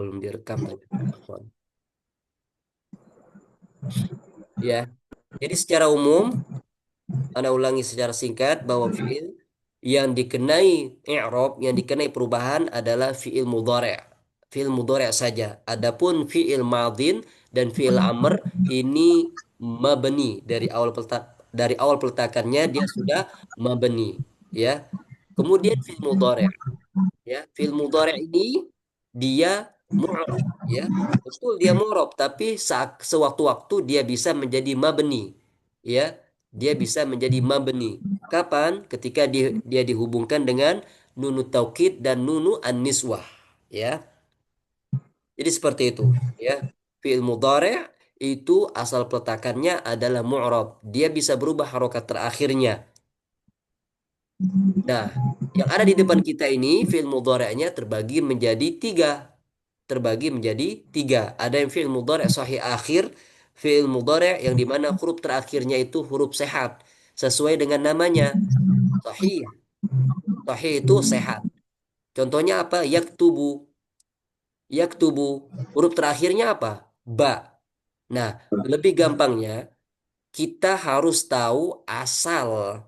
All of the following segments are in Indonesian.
belum direkam tadi. Afwan. Ya, jadi secara umum, Anda ulangi secara singkat bahwa fiil yang dikenai i'rab, yang dikenai perubahan adalah fiil mudhari'. Fiil mudhari' saja. Adapun fiil madin dan fiil amr ini mabni dari awal peletakannya dia sudah mabni, ya. Kemudian fiil mudhari', ya. Fiil mudhari' ini dia mu'rab, ya. Betul dia mu'rab, tapi saat sewaktu-waktu dia bisa menjadi mabni, ya. Dia bisa menjadi mabni. Kapan? Ketika dia dihubungkan dengan nunu taukid dan nunu an-niswah, ya. Jadi seperti itu, ya. Fi'il mudhari' itu asal peletakannya adalah mu'rab. Dia bisa berubah harokat terakhirnya. Nah, yang ada di depan kita ini fi'il mudhari'nya terbagi menjadi tiga. Terbagi menjadi tiga. Ada yang fi'il mudhari' sahih akhir, fi'il mudhari' yang dimana huruf terakhirnya itu huruf sehat sesuai dengan namanya. Sahih. Sahih itu sehat. Contohnya apa? Yaktubu. Yaktubu. Huruf terakhirnya apa? Ba. Nah, lebih gampangnya kita harus tahu asal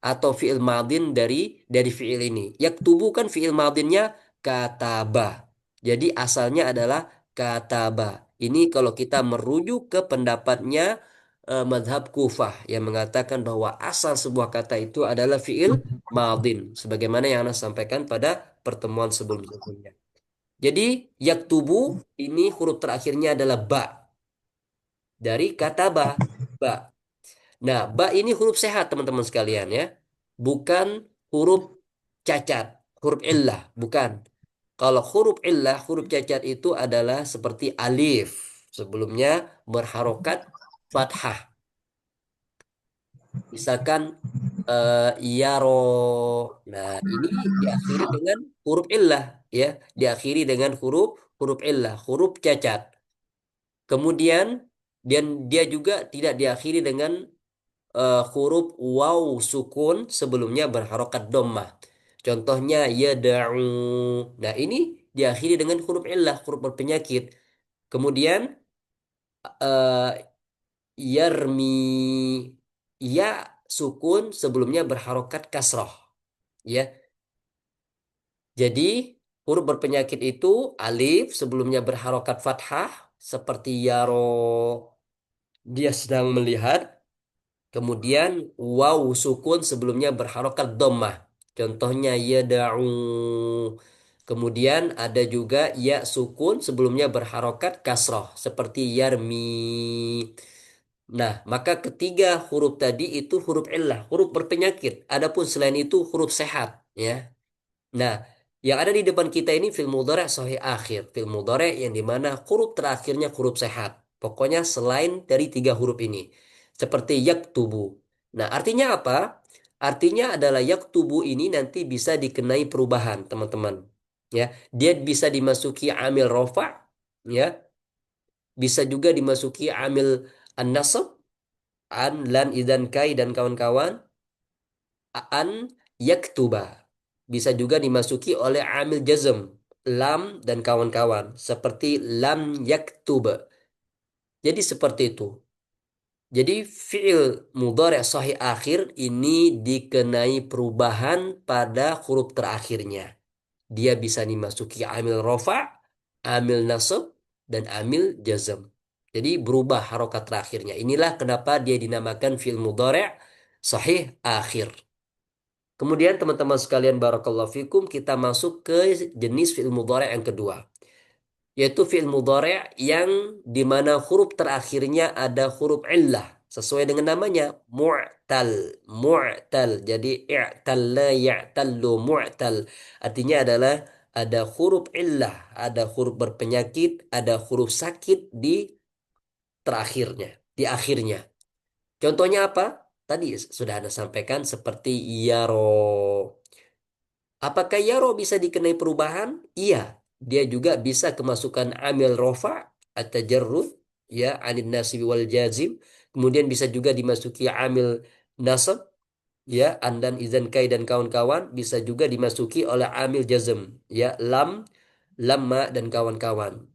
atau fi'il madin dari fi'il ini. Yaktubu kan fi'il madinnya kataba. Jadi asalnya adalah kataba. Ini kalau kita merujuk ke pendapatnya madhab Kufah yang mengatakan bahwa asal sebuah kata itu adalah fi'il madin. Sebagaimana yang Anda sampaikan pada pertemuan sebelum-sebelumnya. Jadi yaktubu ini huruf terakhirnya adalah ba dari kata ba. Ba. Nah, ba ini huruf sehat teman-teman sekalian ya. Bukan huruf cacat, huruf illah, bukan. Kalau huruf illah, huruf cacat itu adalah seperti alif. Sebelumnya berharokat fathah. Misalkan yaro. Nah, ini diakhiri dengan huruf illah ya, diakhiri dengan huruf illah, huruf cacat. Kemudian dan dia juga tidak diakhiri dengan huruf waw sukun sebelumnya berharokat dhammah. Contohnya yada'u. Nah, ini diakhiri dengan huruf illah, huruf berpenyakit. Kemudian eh, yarmi, ya sukun sebelumnya berharokat kasroh, ya. Jadi huruf berpenyakit itu alif sebelumnya berharokat fathah seperti yaro, dia sedang melihat. Kemudian waw sukun sebelumnya berharokat dhammah. Contohnya yada'u. Kemudian ada juga ya sukun sebelumnya berharokat kasroh seperti yarmi. Nah, maka ketiga huruf tadi itu huruf illah, huruf berpenyakit. Adapun selain itu huruf sehat, ya. Nah, yang ada di depan kita ini fil mudhari' sahih akhir. Fil mudhari' yang dimana huruf terakhirnya huruf sehat. Pokoknya selain dari tiga huruf ini. Seperti yaktubu. Nah, artinya apa? Artinya adalah yaktubu ini nanti bisa dikenai perubahan, teman-teman. Ya, dia bisa dimasuki amil rofa, ya. Bisa juga dimasuki amil an-nasab, an, lan, idan, kai, dan kawan-kawan. An yaktuba. Bisa juga dimasuki oleh amil jazm, lam dan kawan-kawan seperti lam yaktuba. Jadi seperti itu. Jadi fi'il mudhari' sahih akhir ini dikenai perubahan pada huruf terakhirnya. Dia bisa dimasuki amil rofa, amil nasab, dan amil jazm. Jadi berubah harokat terakhirnya. Inilah kenapa dia dinamakan fi'il mudhari' sahih akhir. Kemudian teman-teman sekalian barakallahu fikum kita masuk ke jenis fi'il mudhari' yang kedua, yaitu fi'il mudhari' yang di mana huruf terakhirnya ada huruf illah sesuai dengan namanya mu'tal. Mu'tal. Jadi i'talla ya'tallu mu'tal. Artinya adalah ada huruf illah, ada huruf berpenyakit, ada huruf sakit di terakhirnya, di akhirnya. Contohnya apa? Tadi sudah Anda sampaikan seperti yaro. Apakah yaro bisa dikenai perubahan? Iya, dia juga bisa kemasukan amil rofa atau jarrud, ya, anil nasib wal jazim. Kemudian bisa juga dimasuki amil nasab, ya, andan izan kai dan kawan-kawan. Bisa juga dimasuki oleh amil jazm, ya, lam lamma dan kawan-kawan.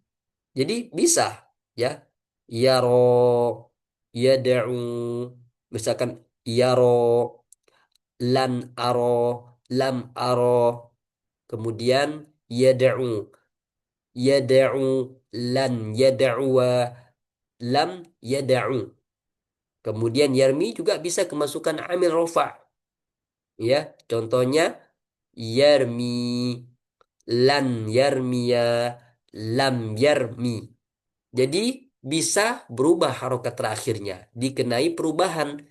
Jadi bisa ya. Yaro, yada'u, misalkan yaro, lan aro, lam aro, kemudian yada'u, yada'u, lan yada'uwa, lam yada'u. Kemudian yarmi juga bisa kemasukan amil rofa. Ya, contohnya yarmi, lan yarmiya, lam yarmi. Jadi bisa berubah harokat terakhirnya, dikenai perubahan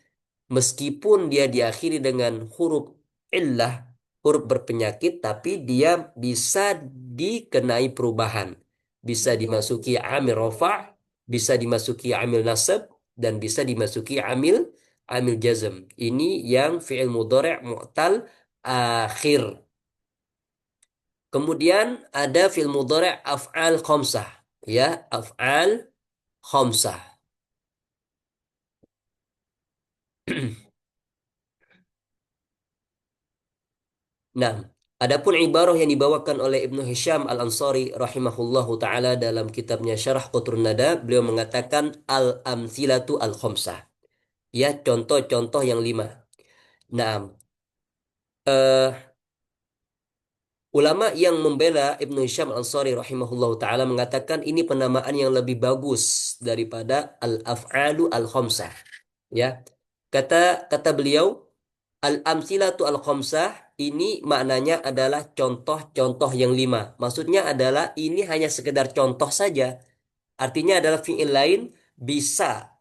meskipun dia diakhiri dengan huruf illah, huruf berpenyakit, tapi dia bisa dikenai perubahan. Bisa dimasuki amil rofa, bisa dimasuki amil nasab, dan bisa dimasuki amil jazm. Ini yang fi'il mudhari' mu'tal akhir. Kemudian ada fi'il mudhari' af'al khamsah. Ya, af'al khamsah. Nah, adapun ibarah yang dibawakan oleh Ibnu Hisham Al-Ansari rahimahullahu taala dalam kitabnya Syarah Qatrun Nada, beliau mengatakan al-amthilatu al-khamsah. Ya, contoh-contoh yang lima. Nah, eh, ulama yang membela Ibnu Hisham Al-Ansari rahimahullahu taala mengatakan ini penamaan yang lebih bagus daripada al-af'alu al-khamsah. Ya, kata kata beliau al-amsilatu al-khamsah ini maknanya adalah contoh-contoh yang lima. Maksudnya adalah ini hanya sekedar contoh saja. Artinya adalah fi'il lain bisa,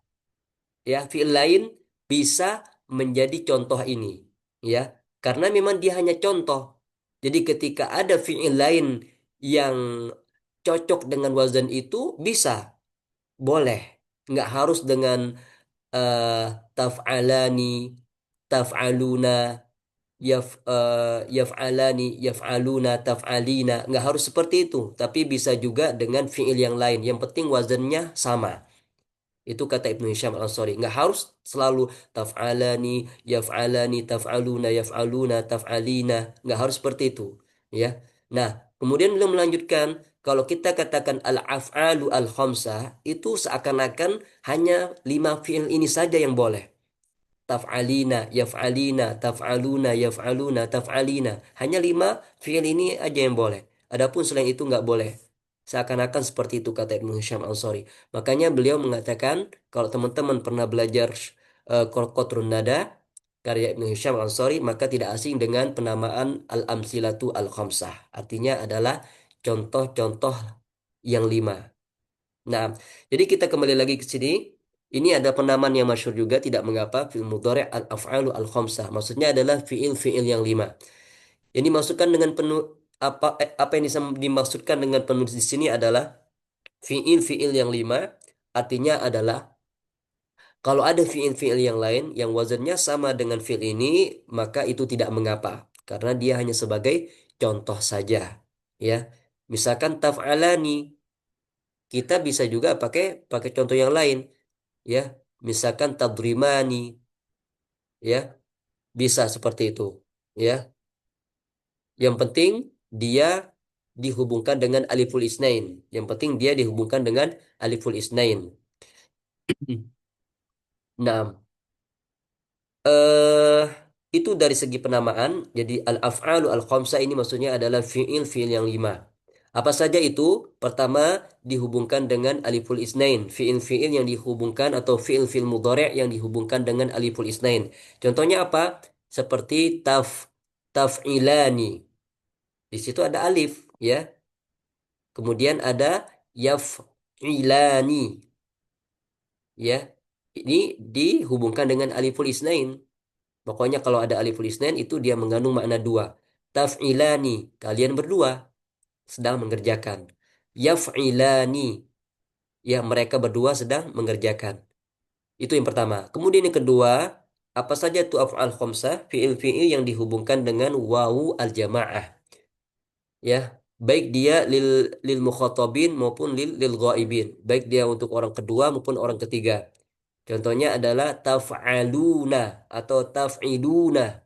ya, fi'il lain bisa menjadi contoh ini. Ya, karena memang dia hanya contoh. Jadi ketika ada fi'il lain yang cocok dengan wazan itu bisa, boleh. Nggak harus dengan eh, taf'alani, taf'aluna, yaf'alani, yaf'aluna, taf'alina. Nggak harus seperti itu, tapi bisa juga dengan fiil yang lain. Yang penting wazannya sama. Itu kata Ibnu Hisham Al-Ansari. Nggak harus selalu taf'alani, yaf'alani, taf'aluna, yaf'aluna, taf'alina. Nggak harus seperti itu. Ya. Nah, kemudian beliau melanjutkan, kalau kita katakan al-af'alu al-khamsah, itu seakan-akan hanya lima fiil ini saja yang boleh. Taf'alina, yaf'alina, taf'aluna, yaf'aluna, taf'alina. Hanya lima fi'il ini aja yang boleh. Adapun selain itu nggak boleh. Seakan-akan seperti itu kata Ibnu Hisham Ansari. Makanya beliau mengatakan kalau teman-teman pernah belajar Qatrun Nada karya Ibnu Hisham Ansari maka tidak asing dengan penamaan al-amsilatu al-khamsah. Artinya adalah contoh-contoh yang lima. Nah, jadi kita kembali lagi ke sini. Ini ada penamaan yang masyhur juga, tidak mengapa, fi'il mudhari' al-af'alu al-khamsah. Maksudnya adalah fi'il-fi'il yang lima. Yang dimaksudkan dengan penuh apa yang dimaksudkan dengan penulis di sini adalah fi'il-fi'il yang lima. Artinya adalah kalau ada fi'il-fi'il yang lain yang wazannya sama dengan fi'il ini, maka itu tidak mengapa karena dia hanya sebagai contoh saja. Ya, misalkan taf'alani, kita bisa juga pakai pakai contoh yang lain. Ya, misalkan tadrimani, ya, bisa seperti itu, ya. Yang penting dia dihubungkan dengan aliful isnain. Yang penting dia dihubungkan dengan aliful isnain. Nah, eh itu dari segi penamaan. Jadi al-af'alu al-khamsah ini maksudnya adalah fiil-fiil yang lima. Apa saja itu? Pertama, dihubungkan dengan aliful isnain. Fiil-fiil yang dihubungkan atau fiil-fiil mudhari' yang dihubungkan dengan aliful isnain. Contohnya apa? Seperti taf'ilani. Di situ ada alif, ya. Kemudian ada yaf'ilani, ya. Ini dihubungkan dengan aliful isnain. Pokoknya kalau ada aliful isnain itu dia mengandung makna dua. Taf'ilani, kalian berdua sedang mengerjakan. Yaf'ilani, ya mereka berdua sedang mengerjakan. Itu yang pertama. Kemudian yang kedua, apa saja itu af'al khamsah? Fi'il-fi'il yang dihubungkan dengan wawu al-jamaah. Ya, baik dia lil mukhatabin maupun lil ghaibin. Baik dia untuk orang kedua maupun orang ketiga. Contohnya adalah taf'aluna atau taf'iluna,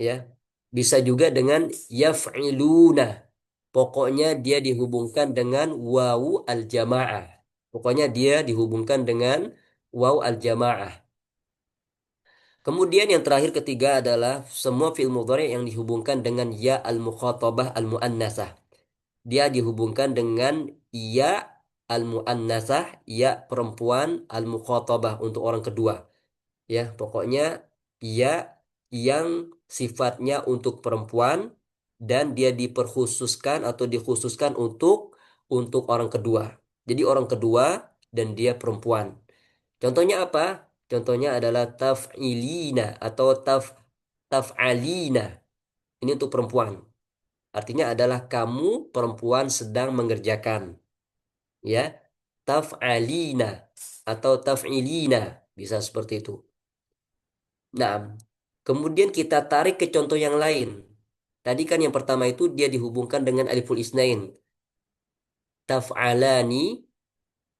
ya. Bisa juga dengan yaf'iluna. Pokoknya dia dihubungkan dengan wawu al-jamaah. Pokoknya dia dihubungkan dengan wawu al-jamaah. Kemudian yang terakhir ketiga adalah semua fi'il mudhari yang dihubungkan dengan ya al-mukhatabah al-muannasah. Dia dihubungkan dengan ya al-muannasah, ya perempuan al-mukhatabah untuk orang kedua. Ya, pokoknya ya yang sifatnya untuk perempuan dan dia diperkhususkan atau dikhususkan untuk orang kedua. Jadi orang kedua dan dia perempuan. Contohnya apa? Contohnya adalah taf'ilina atau taf'alina. Ini untuk perempuan. Artinya adalah kamu perempuan sedang mengerjakan, ya. Taf'alina atau taf'ilina bisa seperti itu. Nah, kemudian kita tarik ke contoh yang lain. Tadi kan yang pertama itu dia dihubungkan dengan aliful isnain. Taf'alani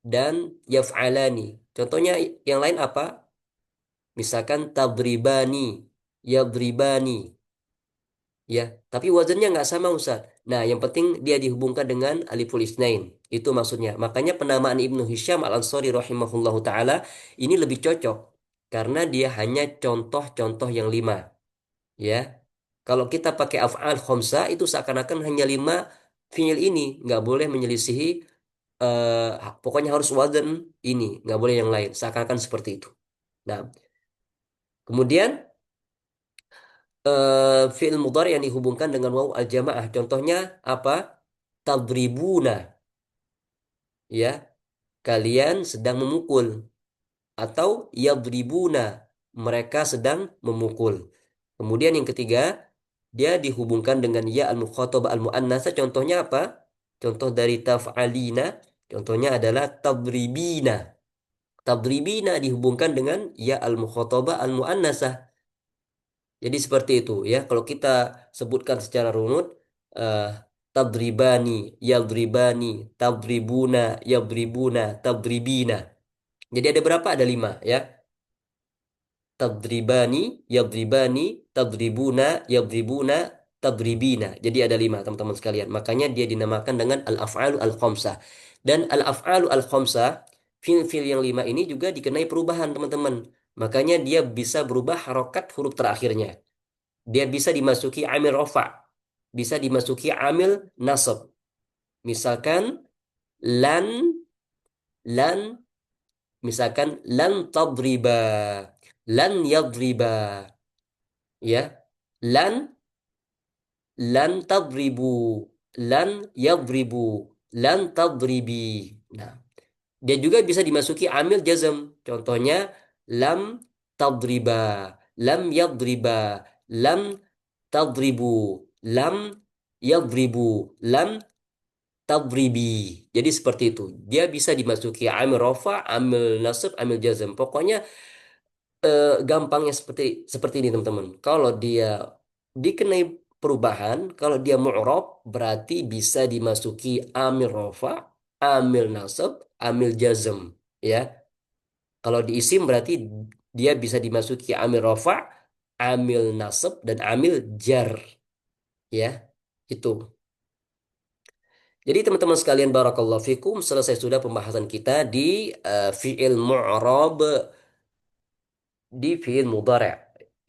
dan yaf'alani. Contohnya yang lain apa? Misalkan tadribani, yadribani. Ya, tapi wazannya nggak sama Ustaz. Nah, yang penting dia dihubungkan dengan aliful isnain. Itu maksudnya. Makanya penamaan Ibnu Hisham Al-Ansari rahimahullahu taala ini lebih cocok karena dia hanya contoh-contoh yang lima. Ya, kalau kita pakai af'al khamsa itu seakan-akan hanya lima fiil ini, nggak boleh menyelisihi. Pokoknya harus wazan ini, nggak boleh yang lain. Seakan-akan seperti itu. Nah, kemudian fiil mudhari yang dihubungkan dengan waw al-jamaah. Contohnya apa? Tadribuna, ya. Kalian sedang memukul atau yadribuna, mereka sedang memukul. Kemudian yang ketiga, dia dihubungkan dengan ya al-mukhatabah al-muannatsa. Contohnya apa? Contoh dari taf'alina, contohnya adalah tadribina. Tadribina dihubungkan dengan ya al-mukhatabah al-muannatsa. Jadi seperti itu ya. Kalau kita sebutkan secara runut, eh, tadribani, yadribani, tadribuna, yadribuna, tadribina. Jadi ada berapa? Ada lima ya. Tadribani, yadribani, tadribuna, yadribuna, tadribina. Jadi ada lima teman-teman sekalian. Makanya dia dinamakan dengan al-af'alu al-khamsah. Dan al-af'alu al-khamsah, fil-fil yang lima ini juga dikenai perubahan teman-teman. Makanya dia bisa berubah harokat huruf terakhirnya. Dia bisa dimasuki amil rofa, bisa dimasuki amil nasab. Misalkan lan, lan, misalkan lan tadriba, lan yadriba, ya, lan, lan tadribu, lan yadribu, lan tadribi. Nah, dia juga bisa dimasuki amil jazm. Contohnya lam tadriba, lam yadriba, lam tadribu, lam yadribu, lam tadribi. Jadi seperti itu. Dia bisa dimasuki amil rafa, amil nasab, amil jazm. Pokoknya gampangnya seperti seperti ini teman-teman. Kalau dia dikenai perubahan, kalau dia mu'rab berarti bisa dimasuki amil rafa, amil nasab, amil jazm, ya. Kalau di isim berarti dia bisa dimasuki amil rafa, amil nasab dan amil jar, ya. Itu. Jadi teman-teman sekalian barakallahu fikum selesai sudah pembahasan kita di fi'il mu'rab di fi'il mudhari',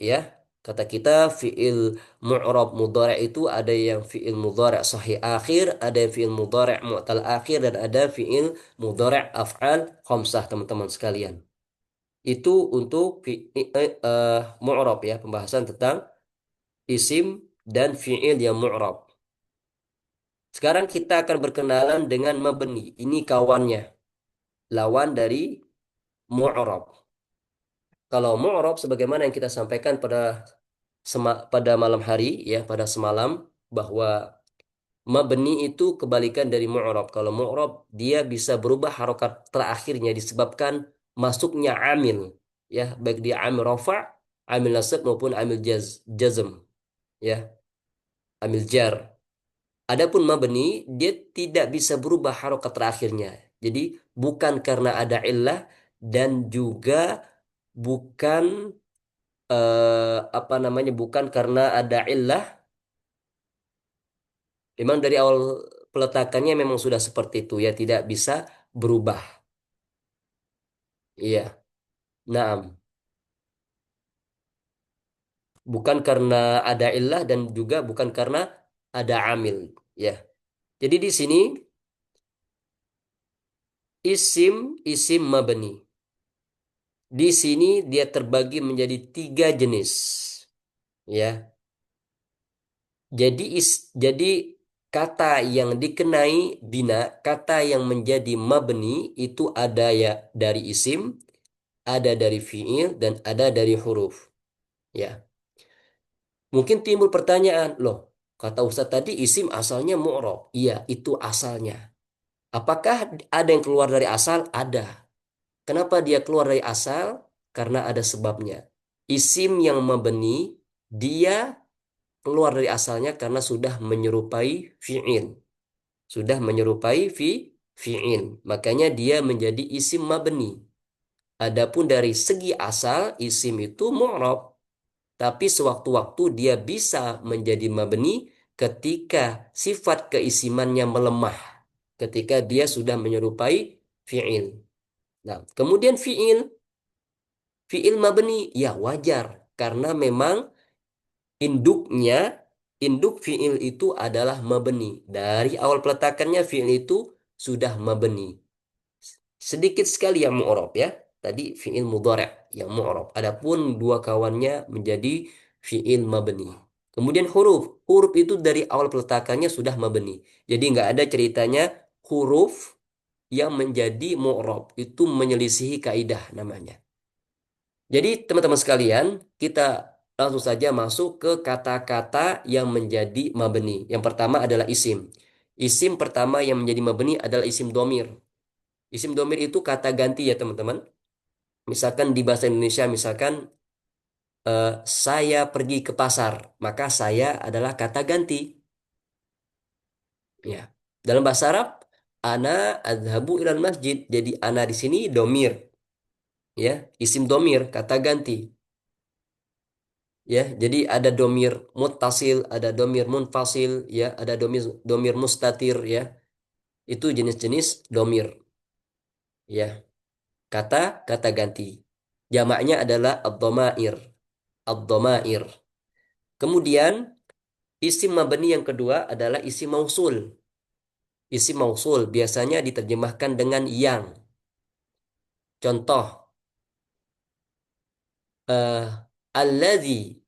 ya. Kata kita fi'il mu'rab mudhari' itu ada yang fi'il mudhari' sahih akhir, ada yang fi'il mudhari' mu'tal akhir dan ada fi'il mudhari' af'al khamsah teman-teman sekalian. Itu untuk mu'rab ya, pembahasan tentang isim dan fi'il yang mu'rab. Sekarang kita akan berkenalan dengan mabni. Ini kawannya, lawan dari mu'rab. Kalau mu'rab sebagaimana yang kita sampaikan pada malam hari ya, pada semalam bahwa mabni itu kebalikan dari mu'rab. Kalau mu'rab dia bisa berubah harokat terakhirnya disebabkan masuknya amil ya, baik dia amil rafa, amil nasab maupun amil jazm ya, amil jar. Adapun mabni dia tidak bisa berubah harokat terakhirnya. Jadi bukan karena ada illah dan juga bukan apa namanya, bukan karena ada illah Memang dari awal peletakannya memang sudah seperti itu ya, tidak bisa berubah. Iya. Naam. Bukan karena ada illah dan juga bukan karena ada amil. Ya. Jadi di sini isim mabni. Di sini dia terbagi menjadi tiga jenis. Ya. Jadi kata yang dikenai bina, kata yang menjadi mabni itu ada ya dari isim, ada dari fiil dan ada dari huruf. Ya. Mungkin timbul pertanyaan, loh, kata Ustaz tadi isim asalnya mu'rab. Iya, itu asalnya. Apakah ada yang keluar dari asal? Ada. Kenapa dia keluar dari asal? Karena ada sebabnya. Isim yang mabni, dia keluar dari asalnya karena sudah menyerupai fi'il. Sudah menyerupai fi'il. Makanya dia menjadi isim mabni. Adapun dari segi asal, isim itu mu'rab. Tapi sewaktu-waktu dia bisa menjadi mabni ketika sifat keisimannya melemah. Ketika dia sudah menyerupai fi'il. Nah, kemudian fi'il mabni, ya wajar. Karena memang induknya, induk fi'il itu adalah mabni. Dari awal peletakannya fi'il itu sudah mabni. Sedikit sekali yang mu'rab ya. Tadi fi'il mudhari' yang mu'rab. Adapun dua kawannya menjadi fi'il mabni. Kemudian huruf itu dari awal peletakannya sudah mabni. Jadi nggak ada ceritanya huruf yang menjadi mu'rab. Itu menyelisihi kaidah namanya. Jadi teman-teman sekalian, kita langsung saja masuk ke kata-kata yang menjadi mabni. Yang pertama adalah isim. Isim pertama yang menjadi mabni adalah isim domir. Isim domir itu kata ganti ya teman-teman. Misalkan di bahasa Indonesia, misalkan eh, saya pergi ke pasar, maka saya adalah kata ganti. Ya. Dalam bahasa Arab, ana adhabu ilal masjid. Jadi ana di sini domir, ya, isim domir, kata ganti. Ya, jadi ada domir muttasil, ada domir munfasil, ya, ada domir domir mustatir, ya. Itu jenis-jenis domir, ya. Kata ganti. Jamaknya adalah ad-dhamair. Ad-dhamair. Kemudian isim mabni yang kedua adalah isim mausul. Isim mausul biasanya diterjemahkan dengan yang. Contoh, eh alladzi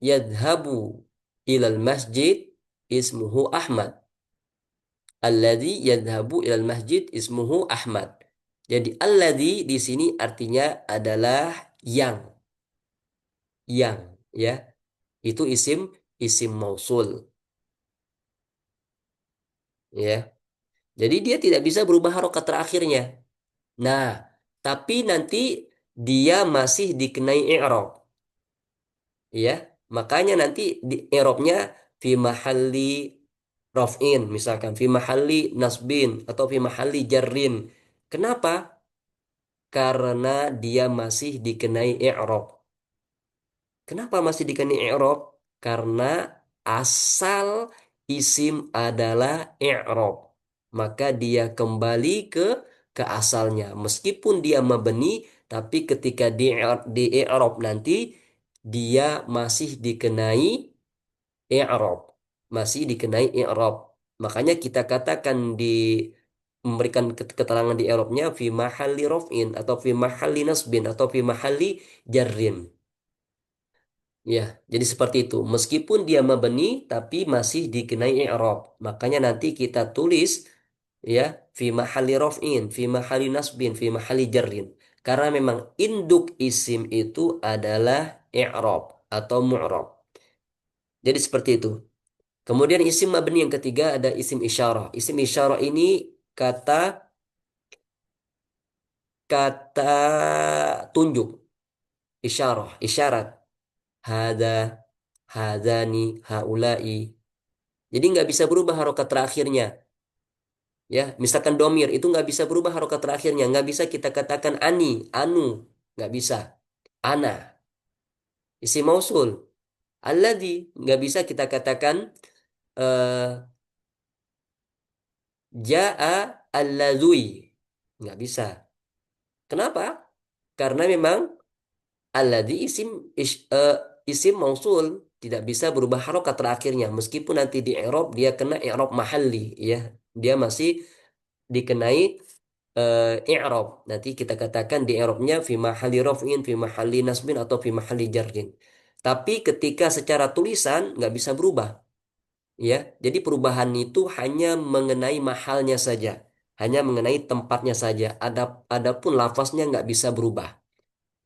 yadhabu ilal masjid ismuhu Ahmad. Alladzi yadhabu ilal masjid ismuhu Ahmad. Jadi alladzi di sini artinya adalah yang, yang, ya. Itu isim mausul, ya. Jadi dia tidak bisa berubah harokat terakhirnya. Nah, tapi nanti dia masih dikenai i'rab, ya. Makanya nanti di i'rabnya fi mahalli raf'in, misalkan fi mahalli nasbin atau fi mahalli jarrin. Kenapa? Karena dia masih dikenai i'rab. Kenapa masih dikenai i'rab? Karena asal isim adalah i'rab. Maka dia kembali ke asalnya. Meskipun dia mabni, tapi ketika di i'rab nanti dia masih dikenai i'rab. Masih dikenai i'rab. Makanya kita katakan di memberikan keterangan di i'rabnya fi mahalli raf'in atau fi mahalli nasbin atau fi mahalli jarrin. Ya, jadi seperti itu. Meskipun dia mabni tapi masih dikenai i'rab. Makanya nanti kita tulis ya fi mahalli raf'in, fi mahalli nasbin, fi mahalli jarrin. Karena memang induk isim itu adalah i'rab atau mu'rab. Jadi seperti itu. Kemudian isim mabni yang ketiga ada isim isyarah. Isim isyarah ini kata kata tunjuk, isyarah, isyarat. Hada, hadani, haulai. Jadi nggak bisa berubah harokat terakhirnya. Ya, misalkan domir itu nggak bisa berubah harokat terakhirnya. Nggak bisa kita katakan ani, anu, nggak bisa. Ana, isim mausul. Alladzi nggak bisa kita katakan eh, Ja'a al-ladhui. Nggak bisa. Kenapa? Karena memang alladhi isim mausul tidak bisa berubah harokat terakhirnya. Meskipun nanti di i'rab dia kena i'rab mahalli ya. Dia masih dikenai i'rab. Nanti kita katakan di i'rabnya fi mahalli raf'in, fi mahalli nasbin atau fi mahalli jarrin. Tapi ketika secara tulisan nggak bisa berubah. Ya, jadi perubahan itu hanya mengenai mahalnya saja, hanya mengenai tempatnya saja. Adapun lafaznya nggak bisa berubah.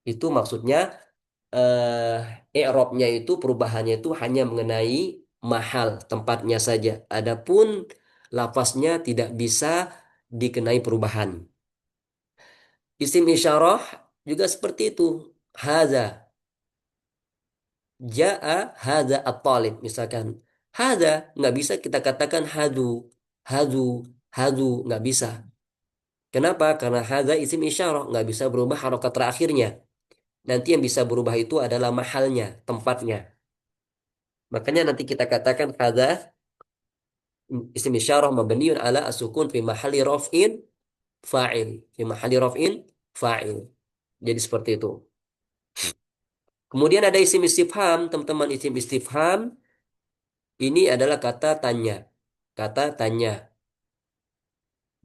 Itu maksudnya i'rabnya itu perubahannya itu hanya mengenai mahal tempatnya saja. Adapun lafaznya tidak bisa dikenai perubahan. Isim isyarah juga seperti itu. Haza, Ja'a hadza at-talib misalkan. Hadza nggak bisa kita katakan hadu, hadu, hadu nggak bisa. Kenapa? Karena hadza isim isyarah nggak bisa berubah harokat terakhirnya. Nanti yang bisa berubah itu adalah mahalnya, tempatnya. Makanya nanti kita katakan hadza isim isyarah mabniun ala as-sukun fi mahalli raf'in fa'il. Fi mahalli raf'in fa'il. Jadi seperti itu. Kemudian ada isim istifham, teman-teman isim istifham ini adalah kata tanya. Kata tanya.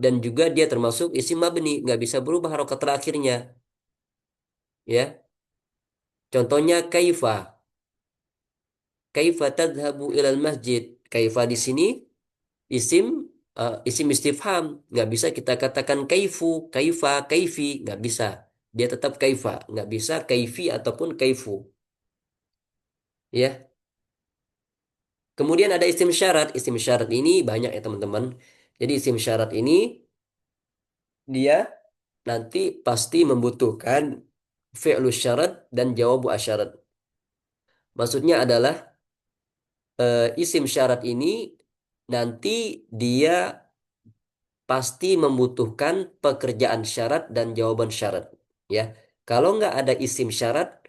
Dan juga dia termasuk isim mabni, nggak bisa berubah harokat terakhirnya. Ya, contohnya kaifa. Kaifa tadhabu ilal masjid. Kaifa di sini isim isim istifham. Nggak bisa kita katakan kaifu, kaifa, kaifi. Nggak bisa. Dia tetap kaifa. Nggak bisa kaifi ataupun kaifu. Ya. Kemudian ada isim syarat. Isim syarat ini banyak ya teman-teman. Jadi isim syarat ini dia nanti pasti membutuhkan fi'lu syarat dan jawabu asyarat. Maksudnya adalah isim syarat ini nanti dia pasti membutuhkan pekerjaan syarat dan jawaban syarat. Ya, kalau nggak ada isim syarat,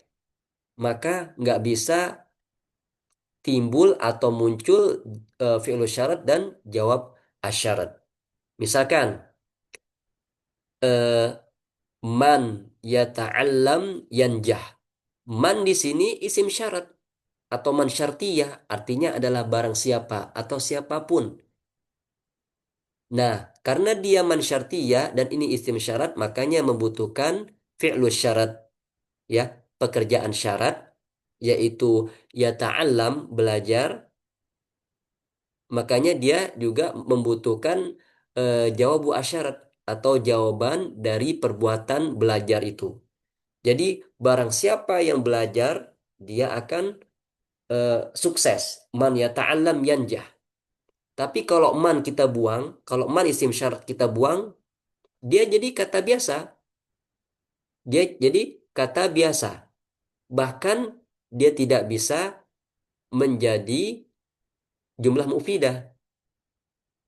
maka nggak bisa timbul atau muncul fi'lu syarat dan jawab asyarat. Misalkan eh, man yata'allam yanjah. Man di sini isim syarat atau man syartiyah artinya adalah barang siapa atau siapapun. Nah, karena dia man syartiyah dan ini isim syarat, makanya membutuhkan fi'lu syarat, ya, pekerjaan syarat, yaitu ya ta'allam, belajar, makanya dia juga membutuhkan jawabu asyarat atau jawaban dari perbuatan belajar itu. Jadi, barang siapa yang belajar, dia akan sukses. Man ya ta'allam yanjah. Tapi kalau man kita buang, kalau man isim syarat kita buang, dia jadi kata biasa. Dia jadi kata biasa. Bahkan dia tidak bisa menjadi jumlah mufidah.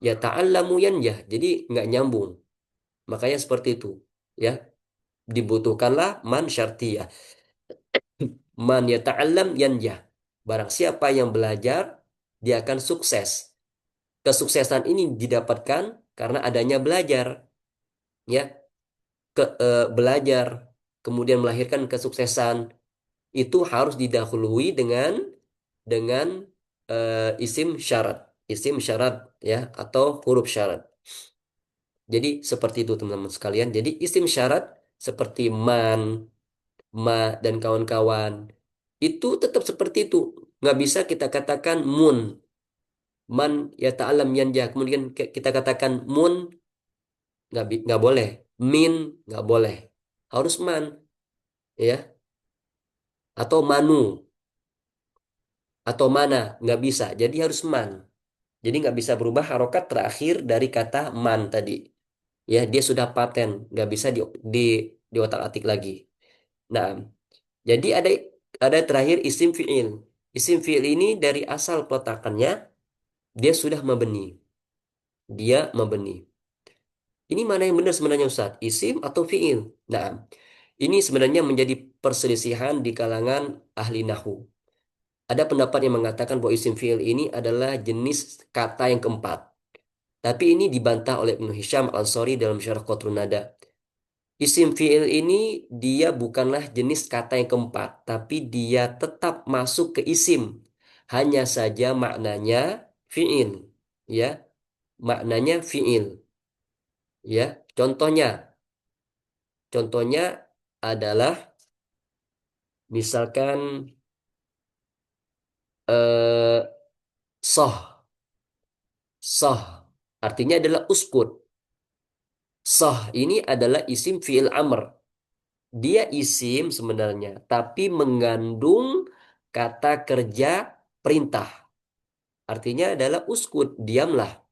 Ya ta'allamu yanjah. Jadi nggak nyambung. Makanya seperti itu. Ya, dibutuhkanlah man syartiyah. Man ya ta'allam yanjah. Barang siapa yang belajar, dia akan sukses. Kesuksesan ini didapatkan karena adanya belajar. Ya, belajar kemudian melahirkan kesuksesan itu harus didahului dengan isim syarat ya atau huruf syarat. Jadi seperti itu teman-teman sekalian. Jadi isim syarat seperti man, ma dan kawan-kawan itu tetap seperti itu. Nggak bisa kita katakan mun, man ya ta'alam yanja. Kemudian kita katakan mun nggak boleh, min nggak boleh, harus man ya atau manu atau mana nggak bisa. Jadi harus man. Jadi nggak bisa berubah harokat terakhir dari kata man tadi. Ya, dia sudah paten, nggak bisa di diotak-atik lagi. Nah, jadi ada terakhir isim fi'il. Isim fi'il ini dari asal peletakannya dia sudah mabni. Dia mabni. Ini mana yang benar sebenarnya Ustaz? Isim atau fi'il? Nah, ini sebenarnya menjadi perselisihan di kalangan ahli nahu. Ada pendapat yang mengatakan bahwa isim fi'il ini adalah jenis kata yang keempat. Tapi ini dibantah oleh Ibnu Hisham Al-Ansari dalam Syarah Qatrun Nada. Isim fi'il ini dia bukanlah jenis kata yang keempat, tapi dia tetap masuk ke isim. Hanya saja maknanya fi'il, ya, maknanya fi'il, ya. Contohnya adalah misalkan eh soh, soh, artinya adalah uskut. Soh ini adalah isim fi'il amr. Dia isim sebenarnya, tapi mengandung kata kerja perintah. Artinya adalah uskut, diamlah,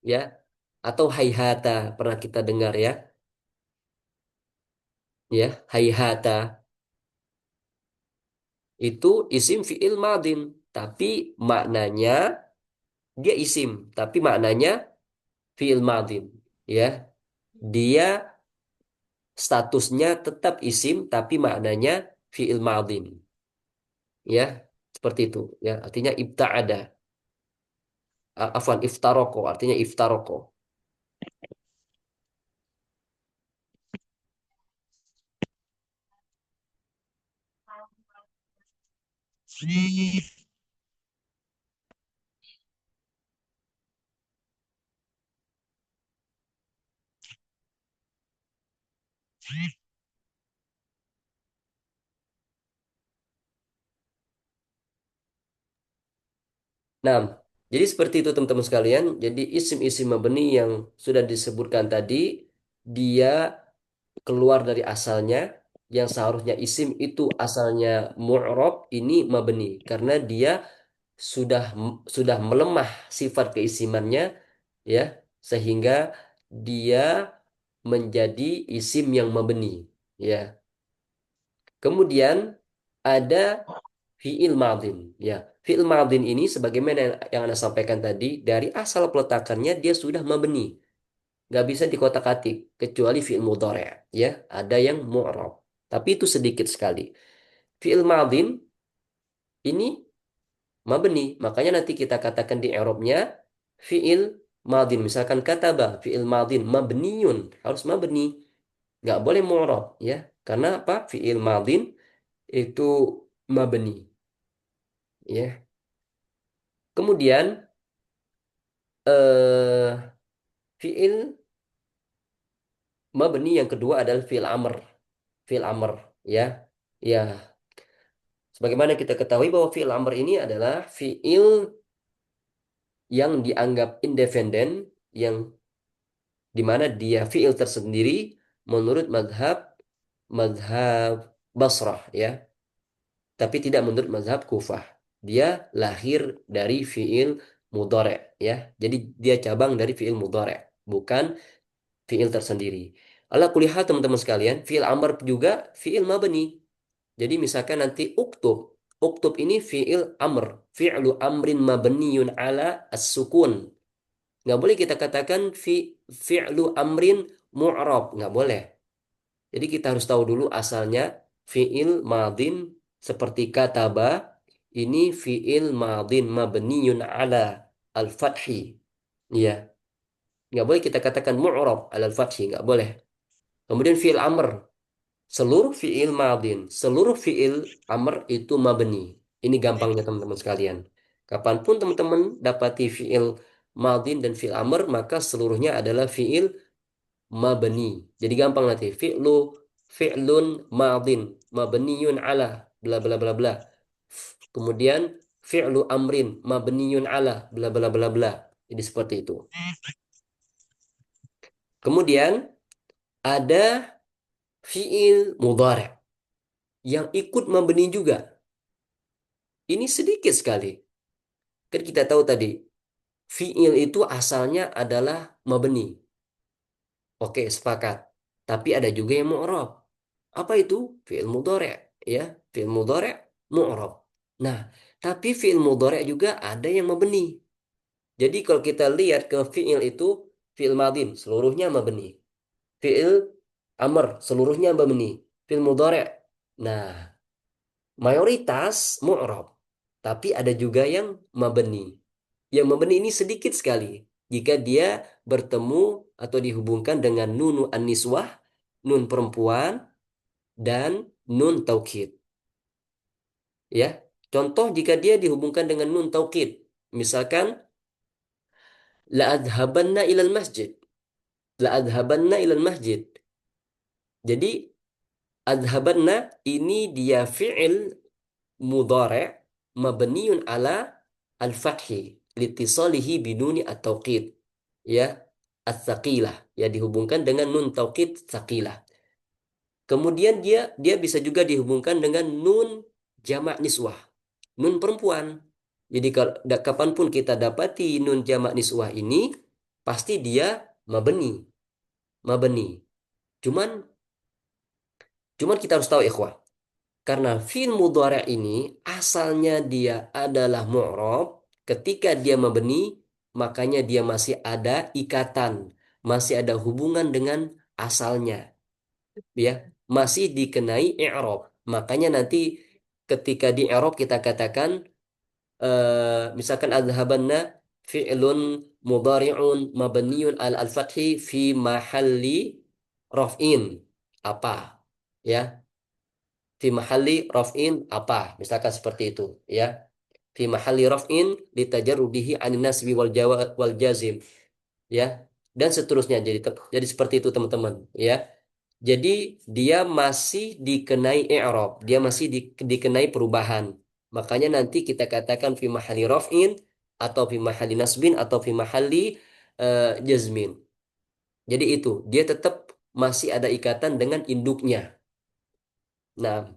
ya. Atau hayhata, pernah kita dengar ya, ya, hayhata itu isim fi'il madin, tapi maknanya dia isim, tapi maknanya fi'il madin, ya. Dia statusnya tetap isim, tapi maknanya fi'il madin, ya. Seperti itu, ya. Artinya ibta'ada, afwan, iftaroko, artinya iftaroko. Nah, jadi seperti itu teman-teman sekalian. Jadi isim-isim mabni yang sudah disebutkan tadi, dia keluar dari asalnya, yang seharusnya isim itu asalnya mu'rab, ini mabni karena dia sudah melemah sifat keisimannya, ya, sehingga dia menjadi isim yang mabni, ya. Kemudian ada fi'il madin, ya. Fi'il madin ini sebagaimana yang Anda sampaikan tadi, dari asal peletakannya dia sudah mabni, nggak bisa dikotak-atik kecuali fi'il mudhari', ya. Ada yang mu'rab, tapi itu sedikit sekali. Fi'il madin ini mabni, makanya nanti kita katakan di i'rabnya fi'il madin. Misalkan kataba, fi'il madin mabniyun, harus mabni, nggak boleh mu'rab, ya. Karena apa? Fi'il madin itu mabni, ya. Kemudian fi'il mabni yang kedua adalah fi'il amr. Fi'il amr, ya. Ya, sebagaimana kita ketahui bahwa fi'il amr ini adalah fi'il yang dianggap independen, yang dimana dia fi'il tersendiri menurut madhab Basrah, ya. Tapi tidak menurut mazhab Kufah. Dia lahir dari fi'il mudhari', ya. Jadi dia cabang dari fi'il mudhari', bukan fi'il tersendiri. Ala kulihal teman-teman sekalian, fi'il amr juga fi'il mabni. Jadi misalkan nanti uktub. Uktub ini fi'il amr. Fi'lu amrin mabniyun ala as-sukun. Nggak boleh kita katakan fi'lu amrin mu'rab. Nggak boleh. Jadi kita harus tahu dulu asalnya fi'il madin seperti kataba. Ini fi'il madin mabniyun ala al-fathi. Iya. Nggak boleh kita katakan mu'rab ala al-fathi. Nggak boleh. Kemudian fi'il amr. Seluruh fi'il madin, seluruh fi'il amr itu mabni. Ini gampangnya teman-teman sekalian. Kapanpun teman-teman dapati fi'il madin dan fi'il amr, maka seluruhnya adalah fi'il mabni. Jadi gampang nanti. Fi'lun madin mabniyun ala bla bla bla bla. Kemudian fi'lu amrin mabniyun ala bla bla bla bla. Jadi seperti itu. Kemudian ada fi'il mudhari' yang ikut mabni juga. Ini sedikit sekali. Kan kita tahu tadi, fi'il itu asalnya adalah mabni. Oke, sepakat. Tapi ada juga yang mu'rab. Apa itu? Fi'il mudhari', ya. Fi'il mudhari' mu'rab. Nah, tapi fi'il mudhari' juga ada yang mabni. Jadi kalau kita lihat ke fi'il itu, fi'il madin seluruhnya mabni. Fi'il amr seluruhnya mabni. Fi'il mudhari'. Nah, mayoritas mu'rab. Tapi ada juga yang mabni. Yang mabni ini sedikit sekali. Jika dia bertemu atau dihubungkan dengan nun an-niswah, nun perempuan, dan nun taukid. Ya, contoh jika dia dihubungkan dengan nun taukid, misalkan la adhabanna ilal masjid, la adhabanna ilal masjid. Jadi adhabanna ini dia fi'il mudhari' mabniun ala al-fathi litisalihi binuni at-tauqid, ya, at-tsaqilah, ya, dihubungkan dengan nun taukid tsaqilah. Kemudian dia bisa juga dihubungkan dengan nun jamak niswah, nun perempuan. Jadi kalau kapanpun kita dapati nun jamak niswah ini pasti dia mabni, mabni. Cuman cuman kita harus tahu ikhwah, karena fi'il mudhari' ini asalnya dia adalah mu'rab, ketika dia mabni makanya dia masih ada ikatan, masih ada hubungan dengan asalnya, ya, masih dikenai i'rab. Makanya nanti ketika di i'rab kita katakan misalkan adhabanna fi'lun mudhari'un mabniun al-fathi fi mahalli raf'in apa, ya, fi mahalli raf'in apa, misalkan seperti itu, ya, fi mahalli raf'in litajarrudihi anin nasbi wal jazim, ya, dan seterusnya. Jadi seperti itu teman-teman, ya. Jadi dia masih dikenai i'rab, dia masih dikenai perubahan. Makanya nanti kita katakan fi mahalli raf'in atau fi mahalli nasbin atau fi mahalli jazmin. Jadi itu dia tetap masih ada ikatan dengan induknya. Nah,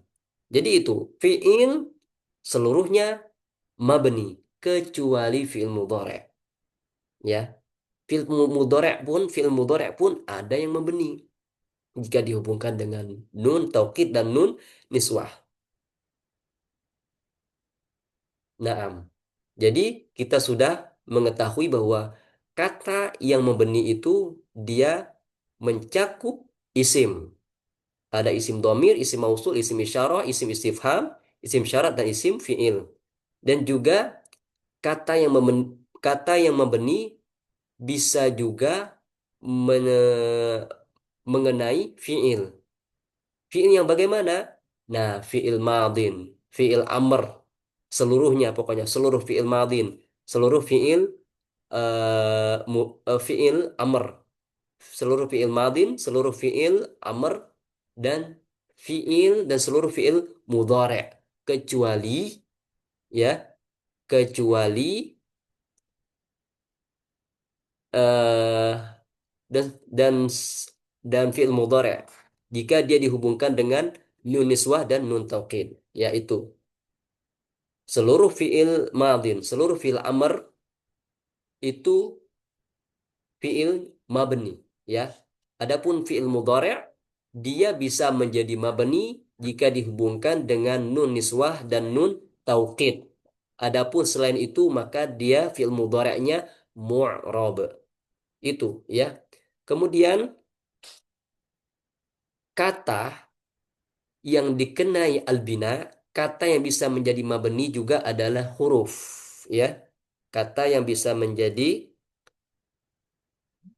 jadi itu fi'il seluruhnya mabni kecuali fi'il mudhari', ya. Fi'il mudhari' pun ada yang mabni jika dihubungkan dengan nun taukid dan nun niswah. Naam. Jadi kita sudah mengetahui bahwa kata yang mabni itu dia mencakup isim. Ada isim domir, isim mausul, isim isyarah, isim istifham, isim syarat, dan isim fi'il. Dan juga kata yang membeni bisa juga mengenai fi'il. Fi'il yang bagaimana? Nah, fi'il madin, fi'il amr, seluruhnya pokoknya, seluruh fi'il madin, seluruh fi'il fi'il amr, seluruh fi'il madin, seluruh fi'il amr, dan seluruh fi'il mudhari', kecuali, ya, kecuali eh dan dan dan fi'il mudhari' jika dia dihubungkan dengan nun niswah dan nun taukid, yaitu seluruh fi'il madin, seluruh fi'il amr itu fi'il mabni, ya. Adapun fi'il mudhari' dia bisa menjadi mabni jika dihubungkan dengan nun niswah dan nun taukid. Adapun selain itu maka dia fi'il mudhari'nya mu'rab. Itu, ya. Kemudian kata yang dikenai albina, kata yang bisa menjadi mabni juga adalah huruf, ya. Kata yang bisa menjadi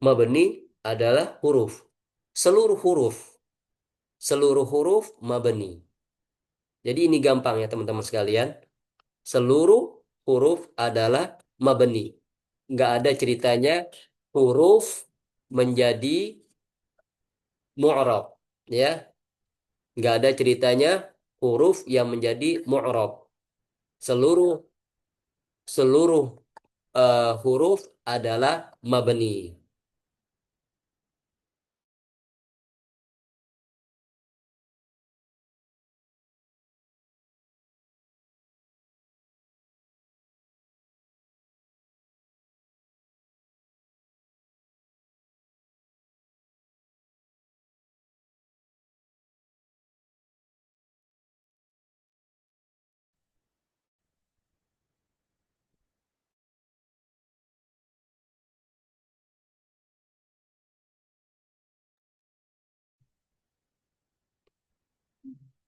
mabni adalah huruf. Seluruh huruf, seluruh huruf mabni. Jadi ini gampang ya teman-teman sekalian. Seluruh huruf adalah mabni. Nggak ada ceritanya huruf menjadi mu'rab, ya. Nggak ada ceritanya huruf yang menjadi mu'rab. Seluruh seluruh huruf adalah mabni.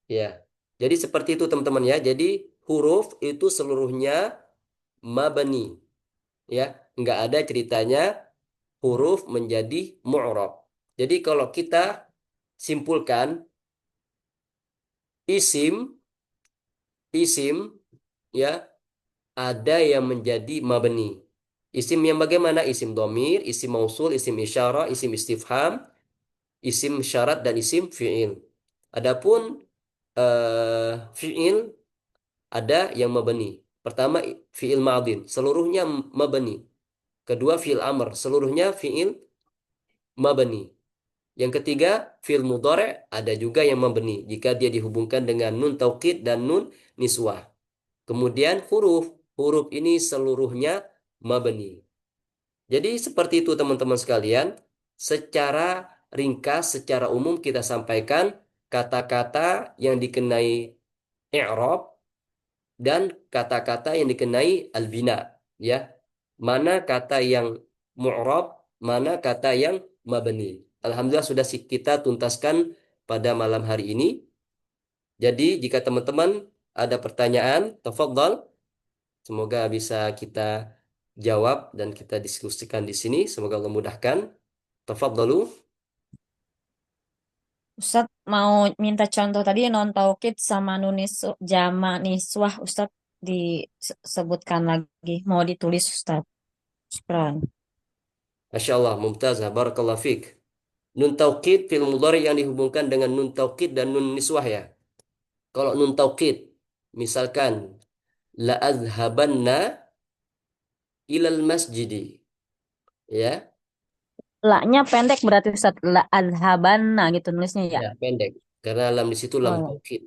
Ya. Jadi seperti itu teman-teman, ya. Jadi huruf itu seluruhnya mabani, ya. Nggak ada ceritanya huruf menjadi mu'rab. Jadi kalau kita simpulkan isim, isim, ya, ada yang menjadi mabni. Isim yang bagaimana? Isim domir, isim mausul, isim isyarah, isim istifham, isim syarat, dan isim fi'il. Adapun fi'il ada yang mabni. Pertama fi'il madin, seluruhnya mabni. Kedua fi'il amr, seluruhnya fi'il mabni. Yang ketiga fi'il mudhari' ada juga yang mabni jika dia dihubungkan dengan nun taukid dan nun niswah. Kemudian huruf, huruf ini seluruhnya mabni. Jadi seperti itu teman-teman sekalian. Secara ringkas, secara umum kita sampaikan kata-kata yang dikenai i'rab dan kata-kata yang dikenai al-bina, ya. Mana kata yang mu'rab, mana kata yang mabni. Alhamdulillah sudah kita tuntaskan pada malam hari ini. Jadi jika teman-teman ada pertanyaan, tafadhal. Semoga bisa kita jawab dan kita diskusikan di sini. Semoga Allah mudahkan. Tafadhalu. Ustadz mau minta contoh tadi non taukid sama nunis jama niswah Ustadz disebutkan lagi mau ditulis Ustadz. Syukran. Masya Allah, mumtazah. Barakallah fiq. Nun taukid fil mudhari yang dihubungkan dengan nun taukid dan nun niswah, ya. Kalau nun taukid, misalkan la azhabanna ilal masjidi, ya. La-nya pendek berarti Ustadz. La adhabanna gitu nulisnya ya. Ya, pendek. Karena lam di situ lam Oh ya. taukid.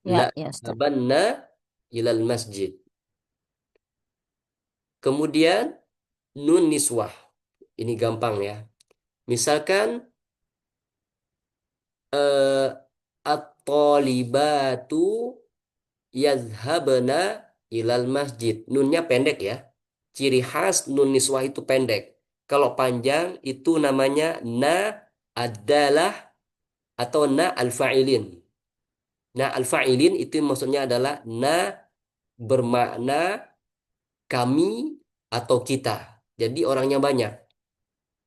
La Ya, ya Ustadz. azhabanna ilal masjid. Kemudian nun niswah. Ini gampang, ya. Misalkan eh, at-talibatu yazhabna ilal masjid. Nunnya pendek, ya. Ciri khas nun niswah itu pendek. Kalau panjang itu namanya na adalah atau na al-fa'ilin. Na al-fa'ilin itu maksudnya adalah na bermakna kami atau kita. Jadi orangnya banyak.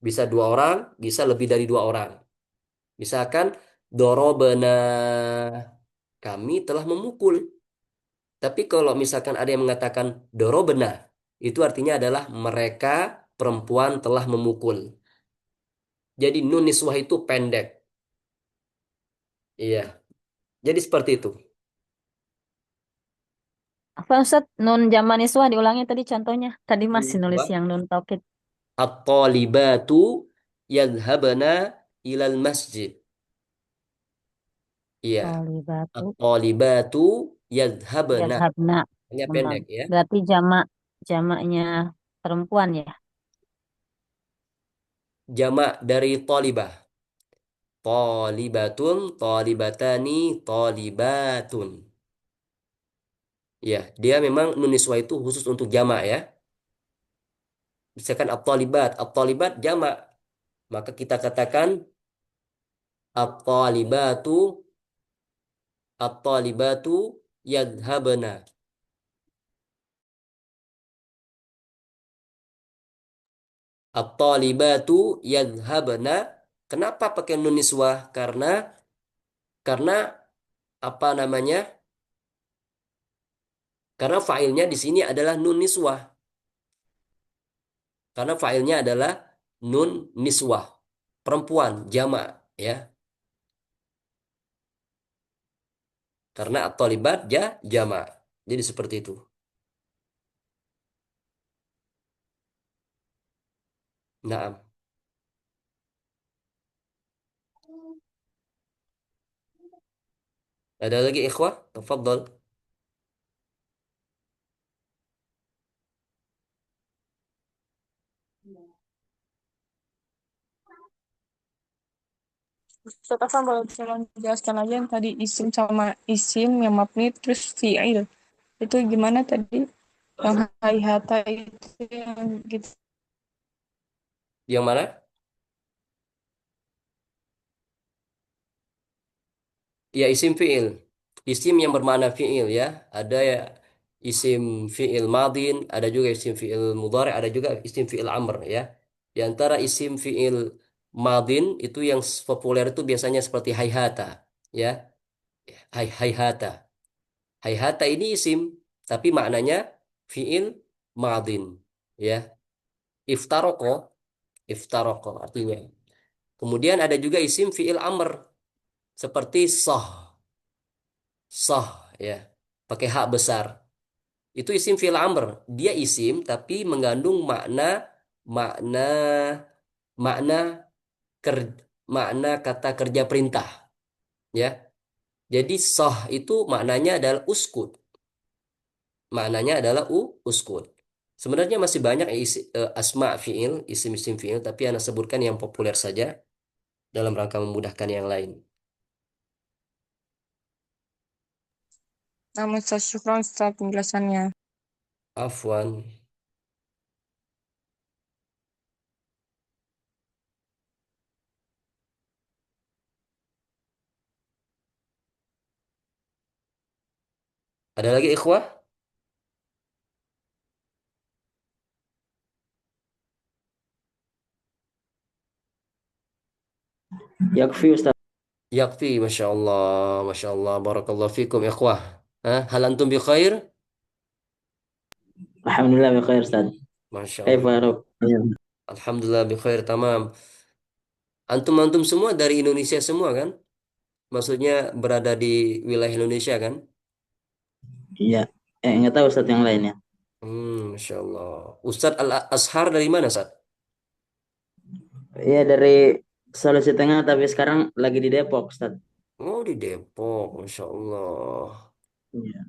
Bisa dua orang, bisa lebih dari dua orang. Misalkan dorobena, kami telah memukul. Tapi kalau misalkan ada yang mengatakan dorobena, itu artinya adalah mereka perempuan telah memukul. Jadi nun niswah itu pendek. Iya. Jadi seperti itu. Apa Ustadz nun jama niswah diulangi tadi contohnya. Tadi Nun masih nulis niswah. yang nun taukid. At-talibatu yadhhabna ilal masjid. Iya. Tolibatu At-talibatu yadhhabna. yadhabna. Hanya Benar. pendek, ya. Berarti jamaknya perempuan ya. Jamak dari talibah. Talibatun, talibatani, talibatun. Ya, dia memang nun niswah itu khusus untuk jamak, ya. Misalkan at-talibat, at-talibat jamak, maka kita katakan at-talibatu, at-talibatu yadhhabna. At-talibatu yadhhabna. Kenapa pakai nun niswah? Karena apa namanya? Karena failnya di sini adalah nun niswah. Karena failnya adalah nun niswah. Perempuan, jamak, ya. Karena at-talibat jamak. Jadi seperti itu. Naam. Ada lagi ikhwah? Tafadhal. Ustaz Afan boleh tolong jelaskan lagi yang tadi isim sama isim yang mabni terus fi'il. Itu gimana tadi? Yang haihata itu yang gitu. Yang mana? Ya, isim fi'il. isim yang bermakna fi'il ya. Ada ya isim fi'il madin, ada juga isim fi'il mudhari, ada juga isim fi'il amr ya. Di antara isim fi'il madin itu yang populer itu biasanya seperti hayhata ya. Hayhata. Hayhata ini isim tapi maknanya fi'il madin ya. Iftaroko, iftaroko artinya. Kemudian ada juga isim fi'il amr seperti sah ya. Pakai hak besar. Itu isim fi'il amr. Dia isim tapi mengandung makna makna makna ker, makna kata kerja perintah ya. Jadi sah itu maknanya adalah uskut. Maknanya adalah uskut. Sebenarnya masih banyak asma fi'il, isim-isim fi'il, tapi Anda sebutkan yang populer saja dalam rangka memudahkan yang lain. Namun Ustaz, syukran Ustaz penjelasannya. Afwan. Ada lagi ikhwah? Yakfi Ustaz. Yakfi, Masya Allah, Barakallahu fikum ikhwah. Hal antum bi khair? Alhamdulillah bi khair Ustaz. Masya Kaifa Allah. ya Rabb? Alhamdulillah bi khair, tamam. Antum-antum semua dari Indonesia semua kan? Maksudnya berada di wilayah Indonesia kan? Iya. Enggak tahu Ustaz yang lainnya. Masya Allah. Ustadz Al-Ashar dari mana, Ustadz? Iya dari Sulawesi Tengah tapi sekarang lagi di Depok Ustaz. Oh, di Depok. Masya Allah. Iya.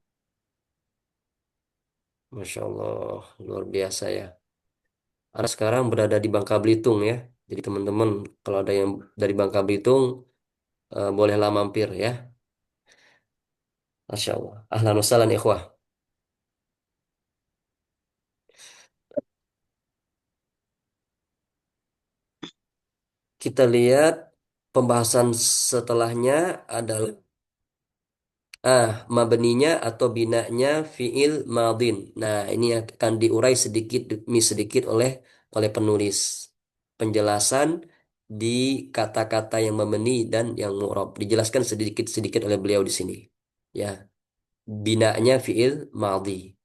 Masya Allah. Luar biasa ya. Karena sekarang berada di Bangka Belitung ya. Jadi teman-teman, kalau ada yang dari Bangka Belitung, bolehlah mampir ya. Masya Allah. Ahlan wa sahlan ikhwah. Kita lihat pembahasan setelahnya adalah mabninya atau binanya fiil madin. Nah, ini akan diurai sedikit demi sedikit oleh penulis. Penjelasan di kata-kata yang mabni dan yang mu'rab dijelaskan sedikit-sedikit oleh beliau di sini. Ya, binanya fiil madhi.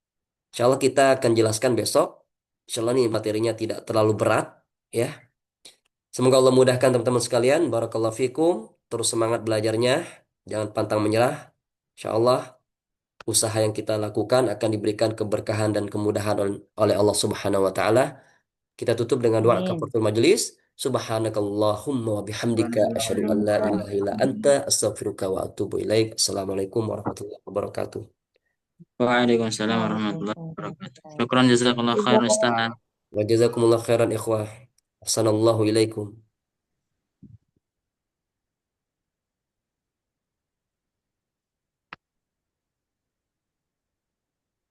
Insyaallah kita akan jelaskan besok. Insyaallah ini materinya tidak terlalu berat, ya. Semoga Allah mudahkan teman-teman sekalian. Barakallahu fikum. Terus semangat belajarnya. Jangan pantang menyerah. Insyaallah usaha yang kita lakukan akan diberikan keberkahan dan kemudahan oleh Allah Subhanahu wa taala. Kita tutup dengan doa Amin. kafaratul majelis. Subhanakallahumma wa bihamdika asyhadu an la ilaha illa anta astaghfiruka wa atubu ilaik. Assalamualaikum warahmatullahi wabarakatuh. Waalaikumsalam warahmatullahi wabarakatuh. Waalaikumsalam. Syukran jazakallah khair Ustaz. Wa jazakumullah khairan ikhwah. Ahsanallahu ilaikum.